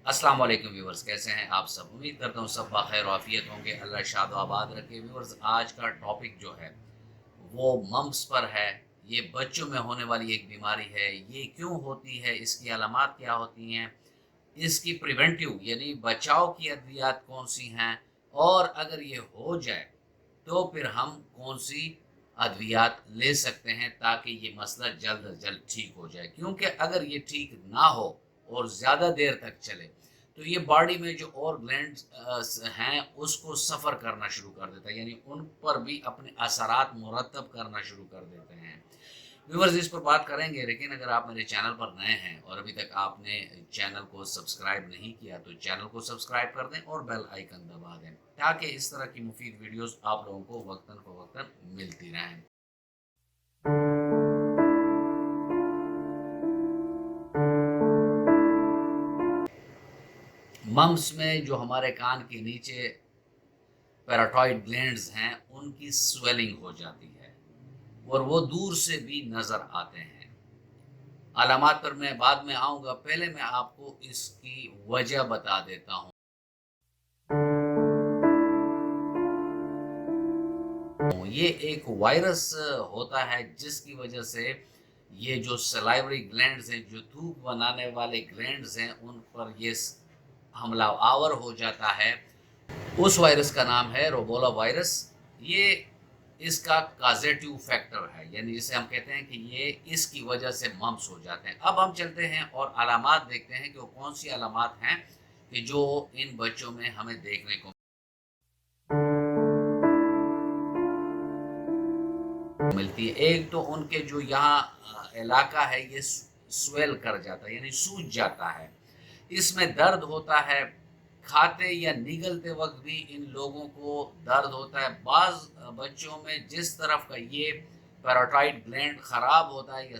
अस्सलाम वालेकुम व्यूवर्स, कैसे हैं आप सब। उम्मीद करता हूँ सब बखैर आफियत होंगे। अल्लाह शाद आबाद रखे। व्यूवर्स, आज का टॉपिक जो है वो मम्स पर है। ये बच्चों में होने वाली एक बीमारी है। ये क्यों होती है, इसकी अलामात क्या होती हैं, इसकी प्रिवेंटिव यानी बचाव की अद्वियात कौन सी हैं, और अगर ये हो जाए तो फिर हम कौन सी अद्वियात ले सकते हैं ताकि ये मसला जल्द अज जल्द ठीक हो जाए। क्योंकि अगर ये ठीक ना हो और ज़्यादा देर तक चले तो ये बॉडी में जो और ग्लैंड्स हैं उसको सफ़र करना शुरू कर देता है, यानी उन पर भी अपने असरात मुरतब करना शुरू कर देते हैं। व्यूवर्स, इस पर बात करेंगे, लेकिन अगर आप मेरे चैनल पर नए हैं और अभी तक आपने चैनल को सब्सक्राइब नहीं किया तो चैनल को सब्सक्राइब कर दें और बेल आइकन दबा दें ताकि इस तरह की मुफीद वीडियोस आप लोगों को वक्तन फ़वक्तन मिलती रहें। मम्स में जो हमारे कान के नीचे पैराटॉइड ग्लैंड्स हैं उनकी स्वेलिंग हो जाती है और वो दूर से भी नज़र आते हैं। अलामात पर मैं बाद में आऊँगा, पहले मैं आपको इसकी वजह बता देता हूँ। ये एक वायरस होता है जिसकी वजह से ये जो सलाइवरी ग्लैंड्स हैं, जो थूक बनाने वाले ग्लैंड्स हैं, उन पर ये हमला आवर हो जाता है। उस वायरस का नाम है रोबोला वायरस। ये इसका काजेटिव फैक्टर है, यानी जिसे हम कहते हैं कि ये इसकी वजह से मम्स हो जाते हैं। अब हम चलते हैं और अलामात देखते हैं कि वो कौन सी अलामात हैं कि जो इन बच्चों में हमें देखने को मिलती है। एक तो उनके जो यहाँ इलाका है ये स्वेल कर जाता है, यानी सूज जाता है। इसमें दर्द होता है, खाते या निगलते वक्त भी इन लोगों को दर्द होता है। बाज़ बच्चों में जिस तरफ का ये पैराटाइड ग्लैंड ख़राब होता है या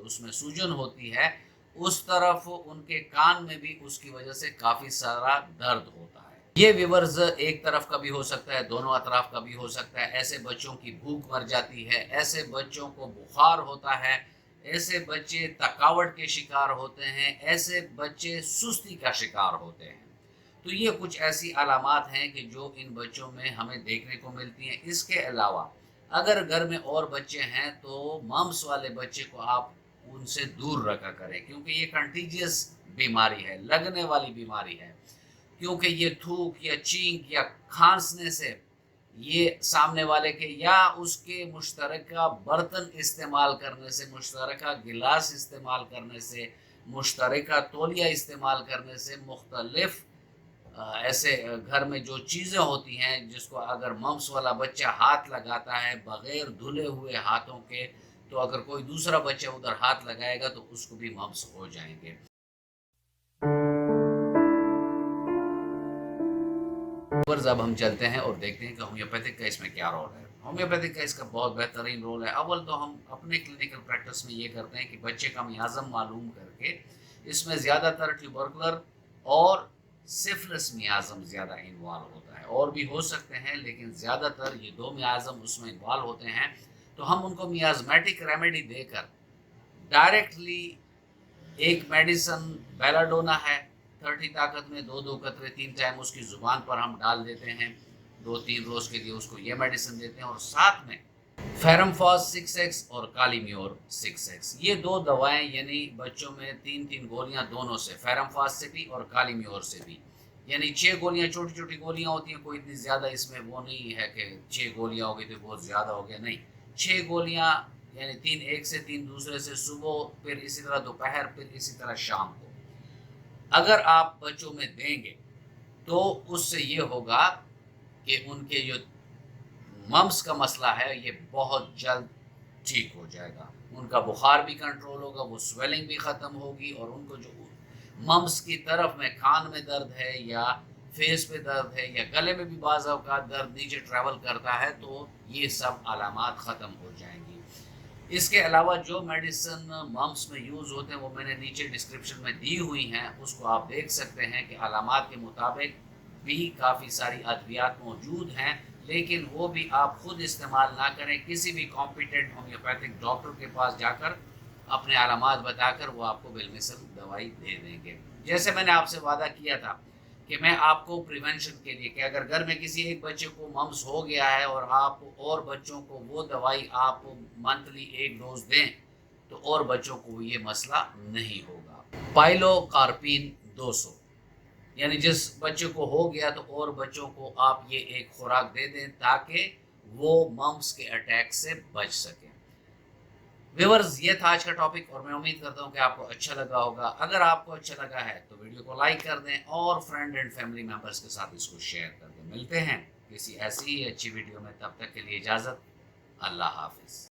उसमें सूजन होती है, उस तरफ उनके कान में भी उसकी वजह से काफ़ी सारा दर्द होता है। ये व्यूअर्स एक तरफ का भी हो सकता है, दोनों अतराफ का भी हो सकता है। ऐसे बच्चों की भूख मर जाती है, ऐसे बच्चों को बुखार होता है, ऐसे बच्चे थकावट के शिकार होते हैं, ऐसे बच्चे सुस्ती का शिकार होते हैं। तो ये कुछ ऐसी अलामात हैं कि जो इन बच्चों में हमें देखने को मिलती हैं। इसके अलावा अगर घर में और बच्चे हैं तो मम्स वाले बच्चे को आप उनसे दूर रखा करें, क्योंकि ये कंटीजियस बीमारी है, लगने वाली बीमारी है। क्योंकि ये थूक या चींक या खांसने से ये सामने वाले के या उसके मुश्तरका बर्तन इस्तेमाल करने से, मुश्तरका गिलास इस्तेमाल करने से, मुश्तरका तौलिया इस्तेमाल करने से, मुख्तलिफ ऐसे घर में जो चीज़ें होती हैं जिसको अगर मम्स वाला बच्चा हाथ लगाता है बग़ैर धुले हुए हाथों के, तो अगर कोई दूसरा बच्चा उधर हाथ लगाएगा तो उसको भी मम्स हो जाएंगे। अब हम चलते हैं और देखते हैं कि होम्योपैथिक का इसमें क्या रोल है। होम्योपैथिक का इसका बहुत बेहतरीन रोल है। अव्वल तो हम अपने क्लिनिकल प्रैक्टिस में ये करते हैं कि बच्चे का मियाज़म मालूम करके इसमें ज़्यादातर ट्यूबरकुलर और सिफिलिस मियाज़म ज़्यादा इन्वॉल्व होता है, और भी हो सकते हैं लेकिन ज़्यादातर ये दो मियाज़म उसमें इन्वॉल्व होते हैं। तो हम उनको मियाज़मेटिक रेमेडी देकर डायरेक्टली एक मेडिसिन बेलाडोना है, 30 ताकत में 2-2 कतरे 3 टाइम उसकी ज़ुबान पर हम डाल देते हैं। 2-3 रोज़ के लिए उसको ये मेडिसिन देते हैं और साथ में फेरमफॉस 6x और कालीम्योर 6x, ये दो दवाएं, यानी बच्चों में 3-3 गोलियां दोनों से, फेरमफॉस से भी और कालीम्योर से भी। यानी 6 गोलियां, छोटी छोटी गोलियां होती हैं, कोई इतनी ज़्यादा इसमें वो नहीं है कि 6 गोलियां हो गई तो बहुत ज़्यादा हो गया, नहीं। 6 गोलियां यानी 3 एक से, 3 दूसरे से, सुबह, फिर इसी तरह दोपहर, फिर इसी तरह शाम को अगर आप बच्चों में देंगे तो उससे ये होगा कि उनके जो मम्स का मसला है ये बहुत जल्द ठीक हो जाएगा। उनका बुखार भी कंट्रोल होगा, वो स्वेलिंग भी ख़त्म होगी, और उनको जो मम्स की तरफ में कान में दर्द है या फेस पे दर्द है या गले में भी बाज़ औक़ात दर्द नीचे ट्रैवल करता है, तो ये सब अलामात ख़त्म हो जाएंगी। इसके अलावा जो मेडिसिन मम्स में यूज़ होते हैं वो मैंने नीचे डिस्क्रिप्शन में दी हुई हैं, उसको आप देख सकते हैं कि अलामात के मुताबिक भी काफ़ी सारी अद्वियात मौजूद हैं, लेकिन वो भी आप खुद इस्तेमाल ना करें। किसी भी कॉम्पिटेंट होम्योपैथिक डॉक्टर के पास जाकर अपने अलामात बताकर वो आपको बिलमिसल दवाई दे देंगे। جیسے میں نے آپ سے وعدہ کیا تھا کہ میں آپ کو پریونشن کے لیے کہ اگر گھر میں کسی ایک بچے کو ممس ہو گیا ہے اور آپ اور بچوں کو وہ دوائی آپ منتھلی 1 ڈوز دیں تو اور بچوں کو یہ مسئلہ نہیں ہوگا۔ پائلو کارپین 200، یعنی جس بچے کو ہو گیا تو اور بچوں کو آپ یہ ایک خوراک دے دیں تاکہ وہ ممس کے اٹیک سے بچ سکیں۔ ویورز، یہ تھا آج کا ٹاپک اور میں امید کرتا ہوں کہ آپ کو اچھا لگا ہوگا۔ اگر آپ کو اچھا لگا ہے تو ویڈیو کو لائک کر دیں اور فرینڈ اینڈ فیملی ممبرس کے ساتھ اس کو شیئر کر دیں۔ ملتے ہیں کسی ایسی ہی اچھی ویڈیو میں، تب تک کے لیے اجازت، اللہ حافظ۔